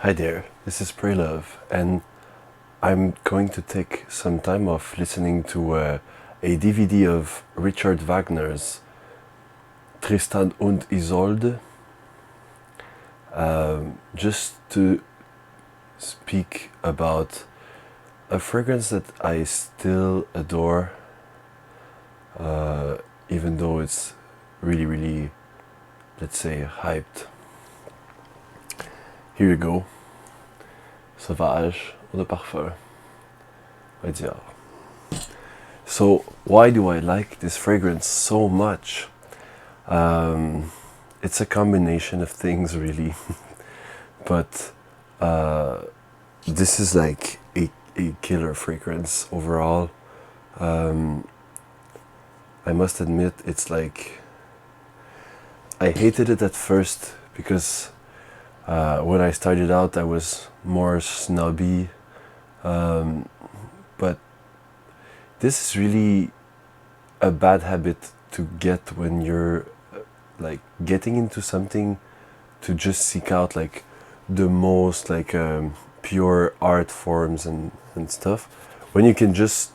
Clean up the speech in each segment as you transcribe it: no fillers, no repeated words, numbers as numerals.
Hi there, this is Pray Love, and I'm going to take some time off listening to a DVD of Richard Wagner's Tristan und Isolde, just to speak about a fragrance that I still adore, even though it's really, let's say, hyped. Here you go. Sauvage, Eau de Parfum by Dior. So why do I like this fragrance so much? It's a combination of things really, but this is like a killer fragrance overall. I must admit, it's like I hated it at first because when I started out I was more snobby, but this is really a bad habit to get when you're like getting into something, to just seek out like the most like pure art forms and stuff, when you can just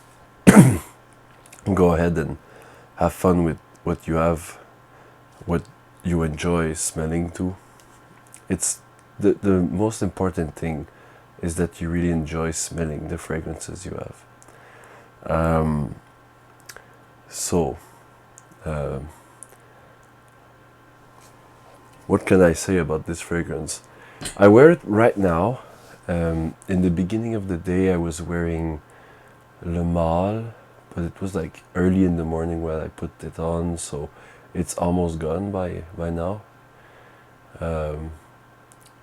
go ahead and have fun with what you have, what you enjoy smelling to. It's the most important thing is that you really enjoy smelling the fragrances you have. So what can I say about this fragrance? I wear it right now. In the beginning of the day I was wearing Le Male, but it was like early in the morning when I put it on, so it's almost gone by now.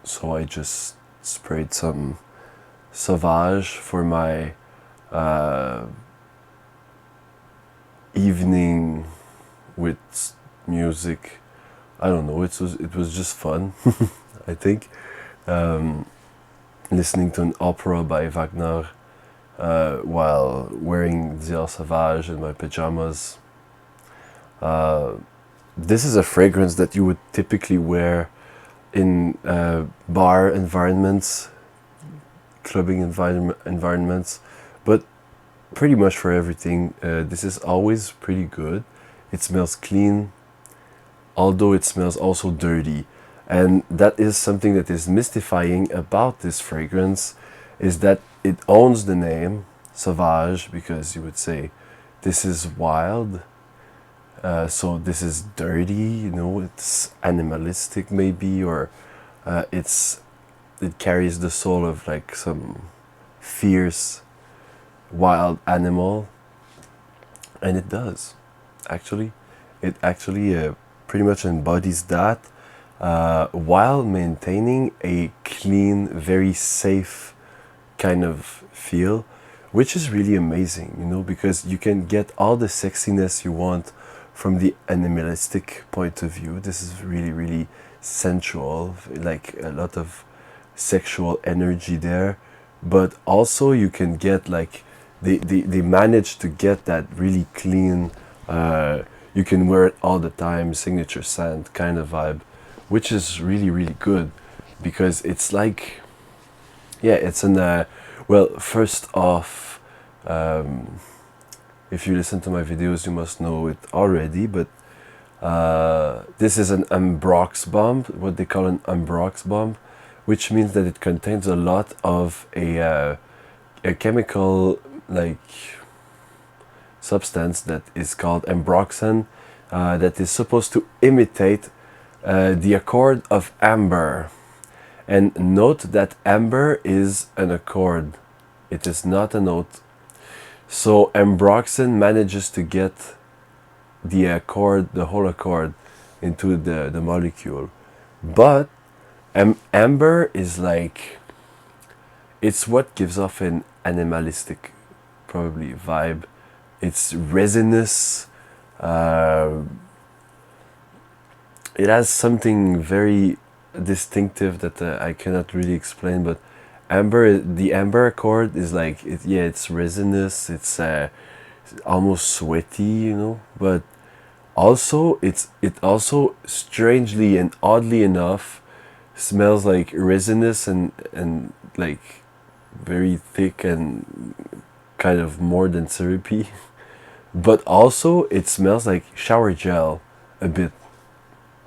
So I just sprayed some Sauvage for my evening with music. I don't know, it was just fun. I think listening to an opera by Wagner while wearing Dior Sauvage in my pajamas. This is a fragrance that you would typically wear in bar environments, clubbing environments, but pretty much for everything. This is always pretty good. It smells clean, although it smells also dirty. And that is something that is mystifying about this fragrance, is that it owns the name Sauvage, because you would say this is wild, so this is dirty, you know, it's animalistic maybe, or it carries the soul of like some fierce wild animal, and it does actually. It actually pretty much embodies that, while maintaining a clean, very safe kind of feel, which is really amazing, you know, because you can get all the sexiness you want from the animalistic point of view. This is really sensual, like a lot of sexual energy there, but also you can get like they manage to get that really clean, you can wear it all the time, signature scent kind of vibe, which is really good, because it's like, yeah, it's an well, first off, if you listen to my videos you must know it already, but this is an ambrox bomb, what they call an ambrox bomb, which means that it contains a lot of a chemical like substance that is called ambroxan, that is supposed to imitate the accord of amber. And note that amber is an accord, it is not a note. So ambroxan manages to get the accord, the whole accord, into the molecule. But amber is like, it's what gives off an animalistic probably vibe. It's resinous, it has something very distinctive that I cannot really explain, but the amber accord is like, yeah, it's resinous, it's almost sweaty, you know, but also it also strangely and oddly enough smells like resinous and like very thick and kind of more than syrupy. But also it smells like shower gel a bit.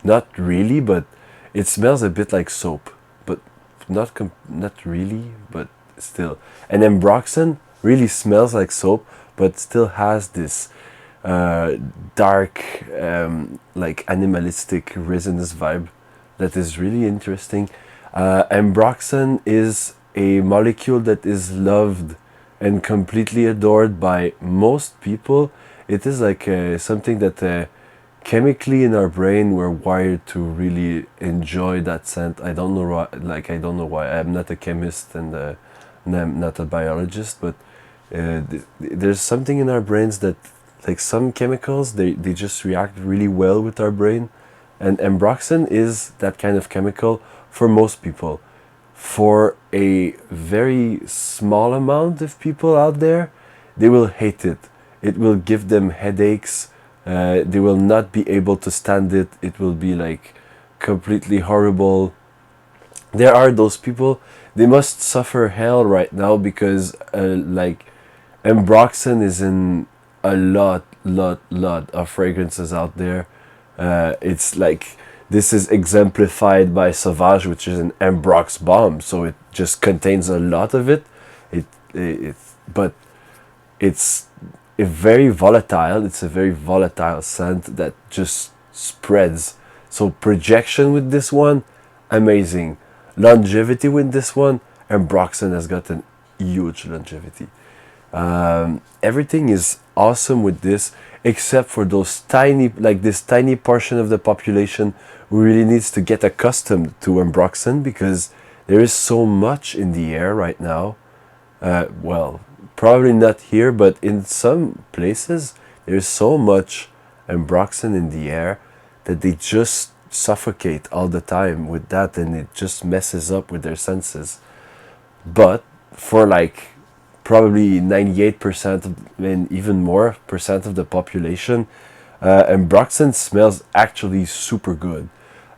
Not really, but it smells a bit like soap. But not really, but still. And ambroxan really smells like soap, but still has this uh, dark, like animalistic resinous vibe that is really interesting. Ambroxan is a molecule that is loved and completely adored by most people. It is like something that chemically in our brain we're wired to really enjoy that scent. I don't know why. Like I don't know why. I'm not a chemist and I'm not a biologist, but there's something in our brains that like some chemicals they just react really well with our brain, and ambroxan is that kind of chemical for most people. For a very small amount of people out there, they will hate it. It will give them headaches. They will not be able to stand it. It will be like completely horrible. There are those people, they must suffer hell right now because like ambroxan is in a lot of fragrances out there. It's like this is exemplified by Sauvage, which is an ambrox bomb, so it just contains a lot of it. But it's a very volatile. It's a very volatile scent that just spreads. So projection with this one, amazing. Longevity with this one, ambroxan has gotten huge longevity. Everything is awesome with this, except for those tiny, like this tiny portion of the population who really needs to get accustomed to ambroxan because there is so much in the air right now. Well, probably not here, but in some places there's so much ambroxan in the air that they just suffocate all the time with that, and it just messes up with their senses. But for like probably 98% of, and even more percent of the population, ambroxan smells actually super good.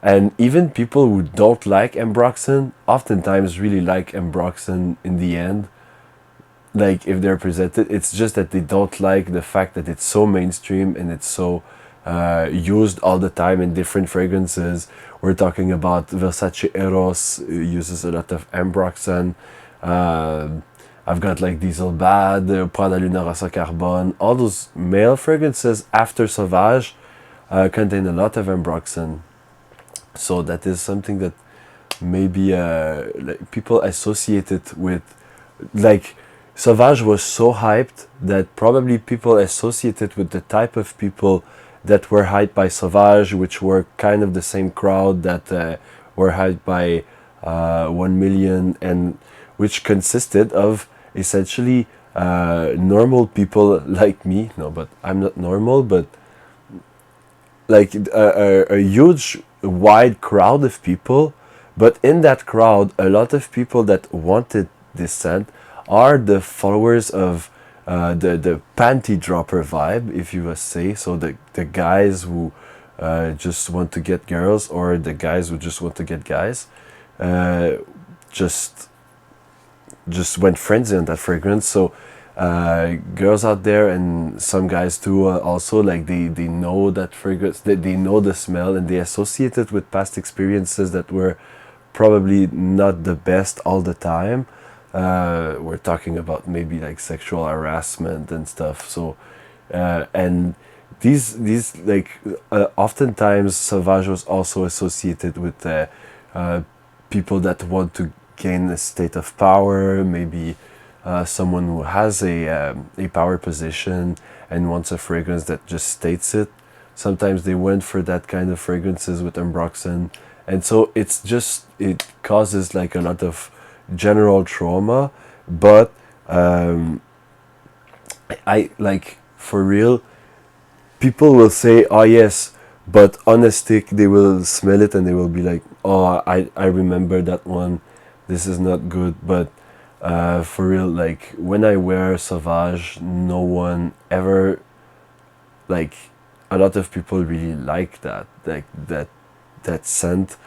And even people who don't like ambroxan oftentimes really like ambroxan in the end. Like if they're presented, it's just that they don't like the fact that it's so mainstream and it's so used all the time in different fragrances. We're talking about Versace Eros uses a lot of ambroxan. I've got like Diesel Bad, Prada Luna Rossa Carbone. All those male fragrances after Sauvage contain a lot of ambroxan. So that is something that maybe like people associate it with. Like Sauvage was so hyped that probably people associate it with the type of people that were hyped by Sauvage, which were kind of the same crowd that were hyped by 1 million, and which consisted of essentially normal people like me. No, but I'm not normal, but like a huge wide crowd of people. But in that crowd, a lot of people that wanted this scent are the followers of the panty dropper vibe, if you must say. So the guys who just want to get girls, or the guys who just want to get guys, just went frenzy on that fragrance. So girls out there and some guys too, also like they know that fragrance, they know the smell, and they associate it with past experiences that were probably not the best all the time. We're talking about maybe like sexual harassment and stuff. So and these like oftentimes Sauvage was also associated with people that want to gain a state of power, maybe someone who has a power position and wants a fragrance that just states it. Sometimes they went for that kind of fragrances with ambroxan, and so it's just, it causes like a lot of general trauma. But I like, for real, people will say, oh yes, but on a stick they will smell it and they will be like, oh, I remember that one, this is not good. But for real, like when I wear Sauvage, no one ever, like a lot of people really like that, like that scent.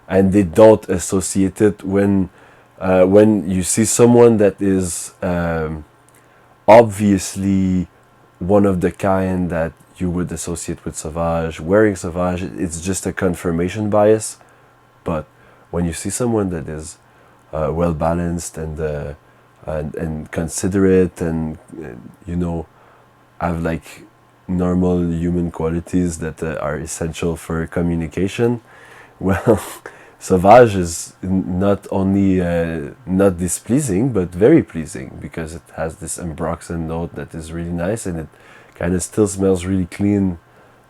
and they don't associate it when you see someone that is obviously one of the kind that you would associate with Sauvage. Wearing Sauvage, it's just a confirmation bias. But when you see someone that is well balanced and considerate and you know have like normal human qualities that are essential for communication, well, Sauvage is not only not displeasing but very pleasing because it has this ambroxan note that is really nice, and it kind of still smells really clean.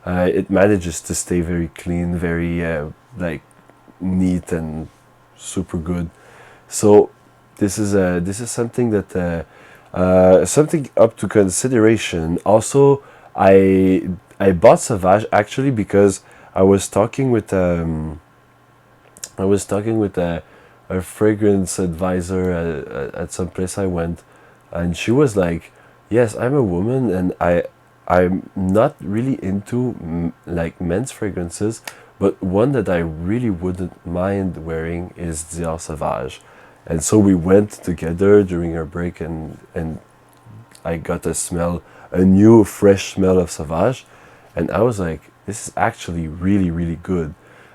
It manages to stay very clean, very like neat and super good. So this is something that something up to consideration. Also, I bought Sauvage actually because I was talking with a fragrance advisor at some place I went, and she was like, "Yes, I'm a woman, and I'm not really into like men's fragrances, but one that I really wouldn't mind wearing is Dior Sauvage." And so we went together during our break, and I got a new fresh smell of Sauvage, and I was like, "This is actually really really good,"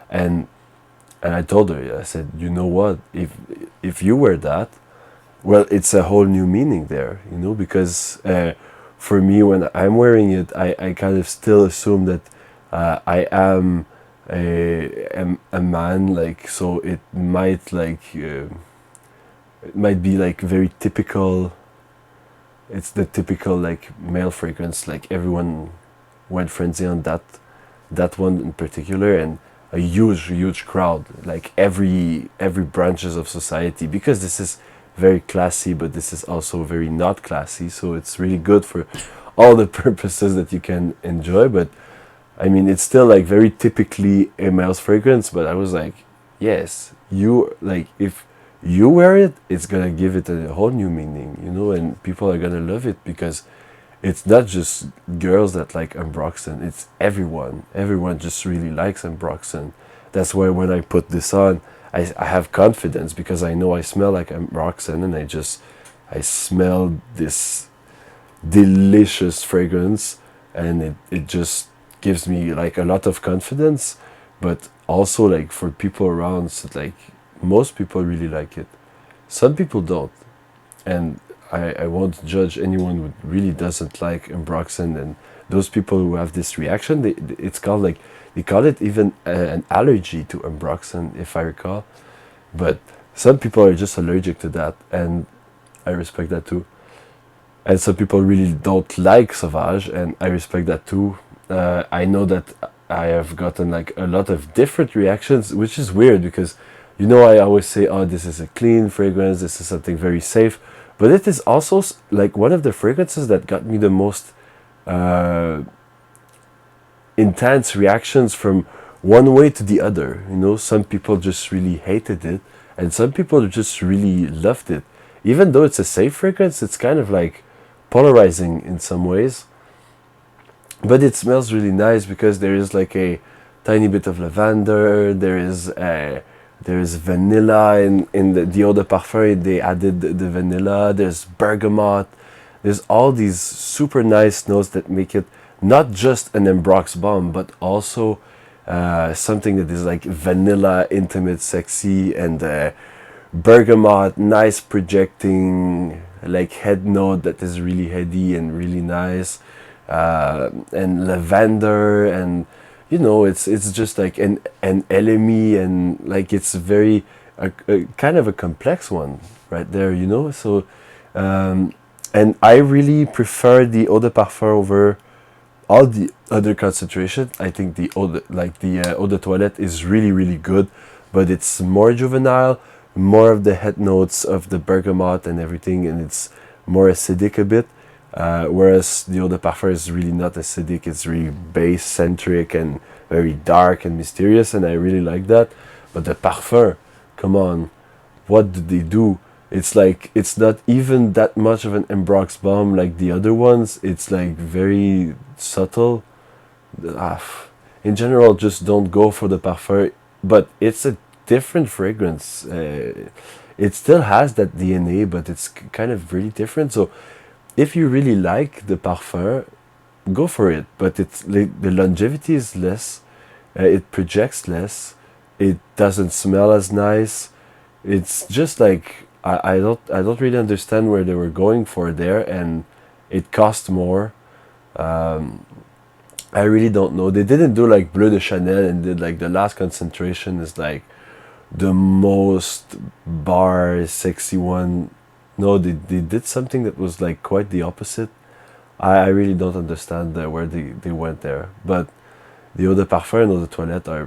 and I told her, I said, "You know what? If you wear that, well, it's a whole new meaning there, you know, because for me, when I'm wearing it, I kind of still assume that I am a man, like, so it might like it might be like very typical. It's the typical like male fragrance, like everyone went frenzy on that one in particular, and a huge crowd, like every branches of society, because this is very classy, but this is also very not classy, so it's really good for all the purposes that you can enjoy. But I mean, it's still like very typically a male's fragrance, but I was like, yes, you like, if you wear it, it's gonna give it a whole new meaning, you know, and people are gonna love it because it's not just girls that like ambroxan, it's everyone. Everyone just really likes ambroxan. That's why when I put this on, I have confidence because I know I smell like ambroxan, and I smell this delicious fragrance, and it just gives me like a lot of confidence. But also like for people around, so like most people really like it. Some people don't, and I won't judge anyone who really doesn't like ambroxan, and those people who have this reaction, it's called like, they call it even an allergy to ambroxan, if I recall. But some people are just allergic to that, and I respect that too. And some people really don't like Sauvage, and I respect that too. I know that I have gotten like a lot of different reactions, which is weird because, you know, I always say, oh, this is a clean fragrance, this is something very safe. But it is also like one of the fragrances that got me the most intense reactions from one way to the other. You know, some people just really hated it, and some people just really loved it. Even though it's a safe fragrance, it's kind of like polarizing in some ways. But it smells really nice because there is like a tiny bit of lavender. There is vanilla in the eau de parfum. They added the vanilla. There's bergamot. There's all these super nice notes that make it not just an Ambrox bomb, but also something that is like vanilla, intimate, sexy, and bergamot, nice projecting like head note that is really heady and really nice, and lavender, and you know, it's just like an LME, and like it's very a kind of a complex one right there, you know. So and I really prefer the eau de parfum over all the other concentration. I think the eau de toilette is really really good, but it's more juvenile, more of the head notes of the bergamot and everything, and it's more acidic a bit. Whereas the eau de parfum is really not acidic, it's really base centric and very dark and mysterious, and I really like that. But the parfum, come on, what did they do? It's like, it's not even that much of an Ambrox bomb like the other ones. It's like very subtle. In general, just don't go for the parfum, but it's a different fragrance. It still has that DNA, but it's kind of really different. So if you really like the parfum, go for it. But it's the longevity is less. It projects less. It doesn't smell as nice. It's just like I don't really understand where they were going for there, and it cost more. I really don't know. They didn't do like Bleu de Chanel and did like the last concentration is like the most bar sexy one. No, they did something that was like quite the opposite. I really don't understand where they went there. But the Eau de Parfum and Eau de Toilette are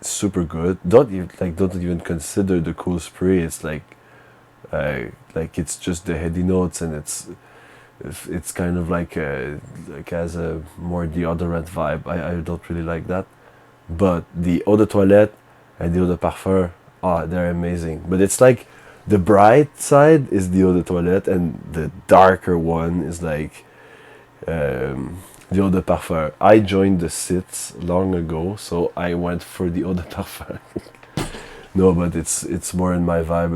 super good. Don't even consider the cool spray. It's like it's just the heady notes, and it's kind of like has a more deodorant vibe. I don't really like that. But the Eau de Toilette and the Eau de Parfum, they're amazing. But it's like the bright side is the Eau de Toilette, and the darker one is like the Eau de Parfum. I joined the SITs long ago, so I went for the Eau de Parfum. No, but it's more in my vibe.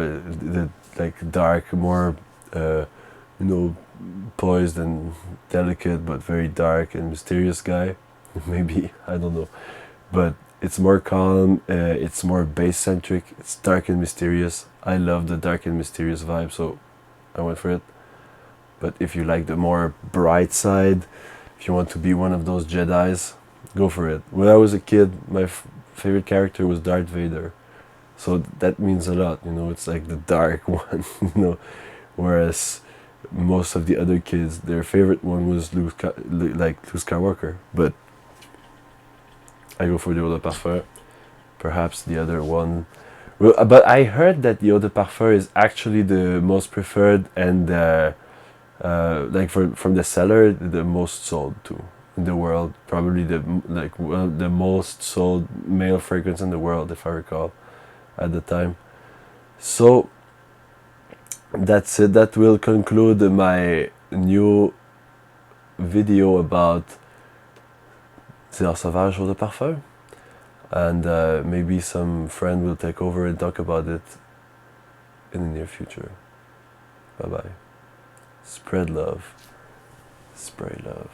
The like dark, more poised and delicate, but very dark and mysterious guy. Maybe, I don't know. But it's more calm, it's more bass centric, it's dark and mysterious. I love the dark and mysterious vibe, so I went for it. But if you like the more bright side, if you want to be one of those Jedis, go for it. When I was a kid, my favorite character was Darth Vader. So that means a lot, it's like the dark one, whereas most of the other kids, their favorite one was Luke Skywalker. But I go for the Eau de Parfum. Perhaps the other one. Well, but I heard that the Eau de Parfum is actually the most preferred and from the seller, the most sold too in the world. Probably the most sold male fragrance in the world, if I recall, at the time. So that's it. That will conclude my new video about Dior Sauvage Eau de Parfum. And maybe some friend will take over and talk about it in the near future. Bye bye. Spread love. Spray love.